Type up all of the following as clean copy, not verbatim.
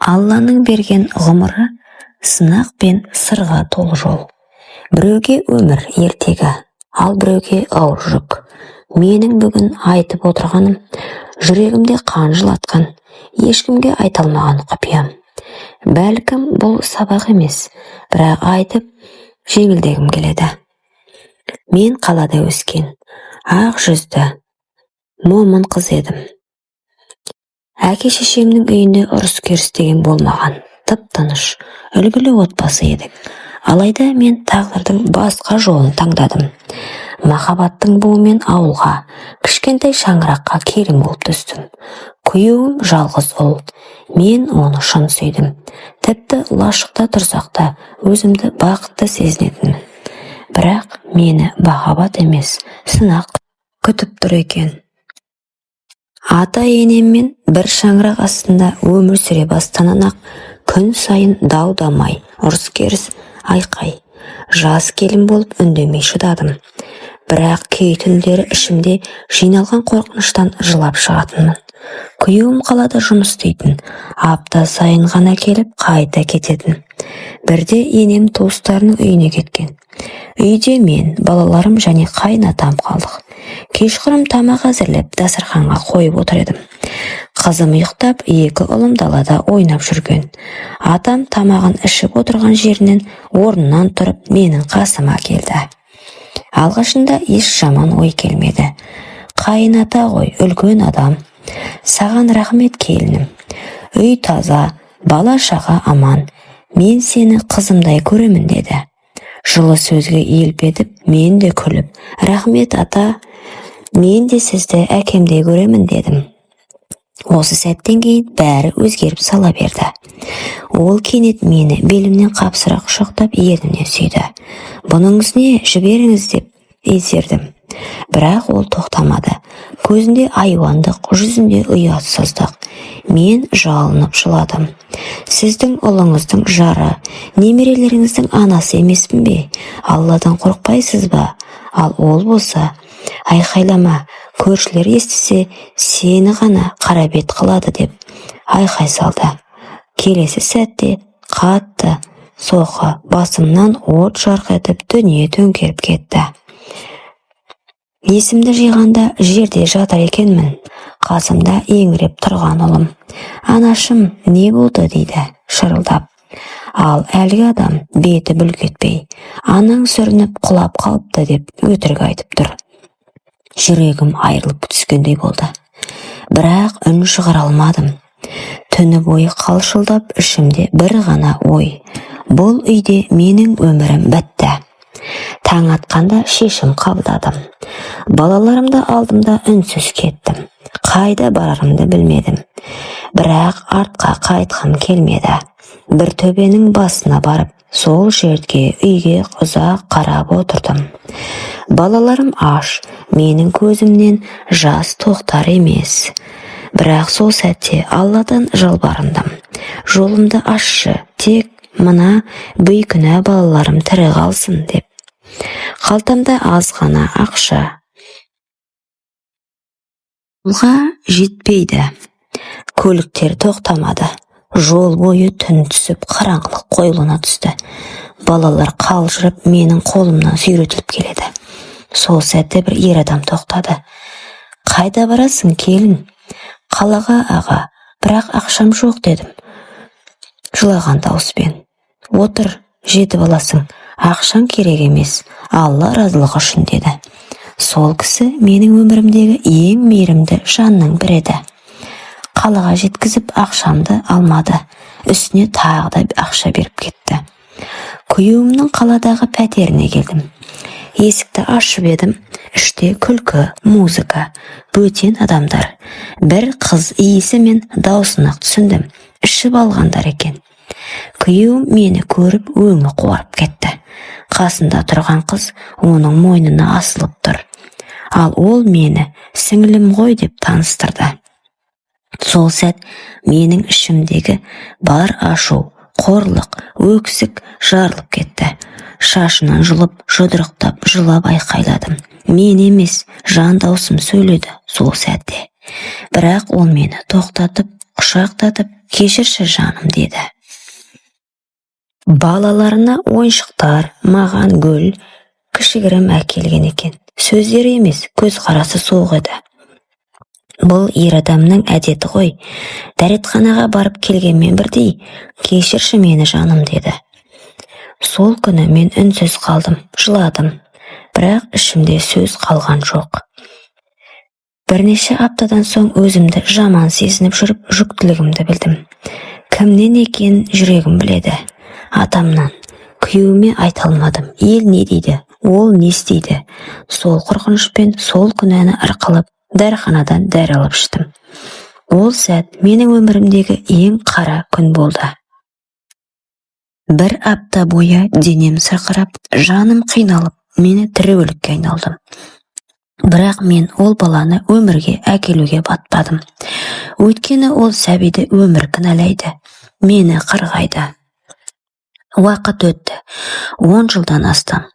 Алланың берген ғұмыры сынақ пен сырға толы жол. Біреуге өмір ертегі, ал біреуге ауыр жүк. Менің бүгін айтып отырғаным жүрегімде қан жылатқан, ешкімге айталмаған құпиям. Бәлкім бұл сабақ емес, бірақ айтып жеңілдегім келеді. Мен қалада өскен, ақ жүзді, момын қыз едім. Әке-шешемнің үйінде ұрыс-керіс деген болмаған, тып-тыныш, үлгілі отбасы едік. Алайда мен тағдырдың басқа жолын таңдадым. Махаббаттың буымен ауылға, кішкентай шаңыраққа келін болып түстім. Күйеуім жалғыз ұл, мен оны шын сүйдім. Тіпті лашықта тұрсақ та өзімді бақытты сезінетінмін. Бірақ мені махаббат емес, сынақ күтіп тұр екен. Ата-енеммен бір шаңырақ астында өмір сүре бастағаннан-ақ күн сайын дау-дамай, ұрыс-керіс, айқай. Жас келін болып үндемей шыдадым. Бірақ кей түндері ішімде жиналған қорқыныштан жылап шығатынмын. Күйеуім қалада жұмыс істейтін, апта сайын ғана келіп қайта кететін. Бірде енем туыстарының үйіне кеткен. Үйде мен, балаларым және қайынатам қалдық. Кешқұрым тамақ әзірлеп дастарханға қойып отыр едім. Қызым ұйықтап, екі ұлым далада ойнап жүрген. Атам тамағын ішіп отырған жерінен орнынан тұрып менің қасыма келді. Алғашында еш жаман ой келмеді. Қайыната ғой, үлкен адам. Саған рахмет келінім. Үй таза, бала-шаға аман. Мен сені қызымдай көремін деді. Жылы сөзге иіліп етіп, мен де күліп, рахмет ата, мен де сізді әкемдей көремін дедім. Осы сәттен кейін бәрі өзгеріп сала берді. Ол кенет мені белімнен қапсыра құшақтап ернімнен сүйді. Бұныңыз не, жіберіңіз деп езердім. Бірақ ол тоқтамады. Көзінде айуандық, жүзінде ұятсыздық. Мен жалынып жыладым. Сіздің ұлыңыздың жары, немерелеріңіздің анасы емеспін бе? Алладан қорықпайсыз ба? Ал ол болса, айқайлама, көршілер естісе, сені ғана қара бет қылады деп айқай салды. Келесі сәтте қатты соққы басымнан от жарқ етіп дүние төңкеріп кетті. Есімді жиғанда жерде жатыр екенмін. Қасымда еңіреп тұрған ұлым. Анашым, не болды дейді шырылдап. Ал әлгі адам беті бүлк етпей, анаң сүрініп құлап қалыпты деп өтірік айтып тұр. Жүрегім айырылып түскендей болды. Бірақ үн шығара алмадым. Түні бойы қалшылдап ішімде бір ғана ой. Бұл үйде менің өмірім бітті. Таң атқанда шешім қабылдадым. Балаларымды алдымда үнсіз кеттім. Қайда барарымды білмедім. Бірақ артқа қайтқым келмеді. Бір төбенің басына барып, сол жерге үйге ұзақ қарап отырдым. Балаларым аш, менің көзімнен жас тоқтар емес. Бірақ сол сәтте Алладан жалбарындым. Жолымды ашшы, тек мына бейкүнә балаларым тірі қалсын деп. Қалтамда аз ғана ақша. Жолға жетпейді. Көліктер тоқтамады. Жол бойы түн түсіп, қараңғылық қоюлана түсті. Балалар қалжырып, менің қолымнан сүйретіліп келеді. Сол сәтте бір ер адам тоқтады. Қайда барасың, келін? Қалаға, аға, бірақ ақшам жоқ дедім. Жылаған дауыспен. Отыр, жетіп аласың. Ақшаң керек емес, Алла разылығы үшін деді. Сол кісі менің өмірімдегі ең мейірімді жанның бірі еді. Қалаға жеткізіп ақшамды алмады. Үстіне тағы да ақша беріп кетті. Күйеуімнің қаладағы пәтеріне келдім. Есікті ашып едім. Іште күлкі, музыка, бөтен адамдар. Бір қыз иісі мен даусына түсіндім. Ішіп алғандар екен. Күйеуім мені көріп өңі қуарып кетті. Қасында тұрған қыз оның мойнына асылып тұр. Ал ол мені сіңілім ғой деп таныстырды. Сол сәт менің ішімдегі бар ашу, қорлық, өксік жарылып кетті. Шашынан жұлып, жұдырықтап, жылап айқайладым. Мен емес, жан даусым сөйледі сол сәтте. Бірақ ол мені тоқтатып, құшақтатып, Кешірші жаным деді. Балаларына ойыншықтар, маған гүл, кішігірім әкелген екен. Сөздері емес, көз қарасы суық еді. Бұл ер адамның әдеті ғой. Дәретханаға барып келгенмен бірдей, кешірші мені жаным деді. Сол күні мен үнсіз қалдым, жыладым. Бірақ ішімде сөз қалған жоқ. Бірнеше аптадан соң өзімді жаман сезініп жүріп, жүктілігімді білдім. Кімнен екен жүрегім біледі. Атамнан. Күйеуіме айта алмадым. Ел не дейді, ол не істейді. Сол қорқынышпен сол күнәні арқалап, дәріханадан дәрі алып іштім. Ол сәт менің өмірімдегі ең қара күн болды. Бір апта бойы денем сырқырап, жаным қиналып, мені тірі өлікке айналдым. Бірақ мен ол баланы өмірге әкелуге батпадым. Өйткені ол сәбиді өмір кінәлайды. Мені қырғайды. Уақыт өтті. 10 жылдан астам.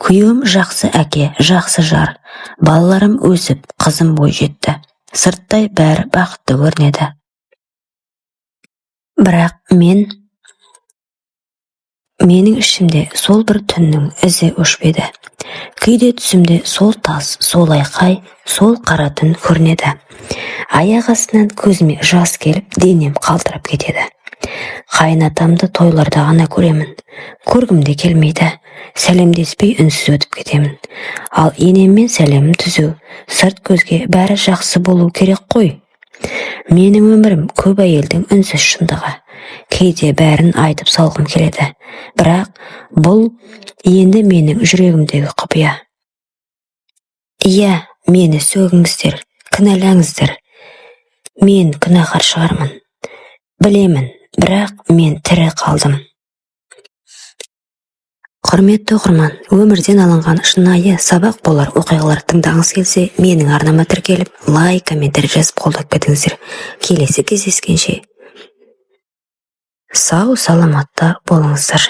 Күйеуім жақсы әке, жақсы жар. Балаларым өсіп, қызым бой жетті. Сырттай бәрі бақытты көрінеді. Бірақ менің ішімде сол бір түннің ізі өшпеді. Кейде түсімде сол тас, сол айқай, сол қара түн көрінеді. Аяқ астынан көзіме жас келіп, денем қалтырап кетеді. Қайынатамды тойларда ғана көремін. Көргімде келмейді. Сәлемдеспей үнсіз өтіп кетемін. Ал енеммен сәлемім түзу. Сырт көзге бәрі жақсы болу керек қой. Менің өмірім көп әйелдің үнсіз шындығы. Кейде бәрін айтып салғым келеді. Бірақ бұл енді менің жүрегімдегі құпия. Иә, мені сөгіңіздер, кінәлаңыздар. Мен күнәһар шығармын. Білемін, бірақ мен тірі қалдым. Құрметті оқырман, өмірден алынған шынайы сабақ болар оқиғалар тыңдағыңыз келсе, менің арнама тіркеліп, лайк, комментарий жазып қолдап кетіңіздер. Келесі кездескенше сау саламатта болыңыздар.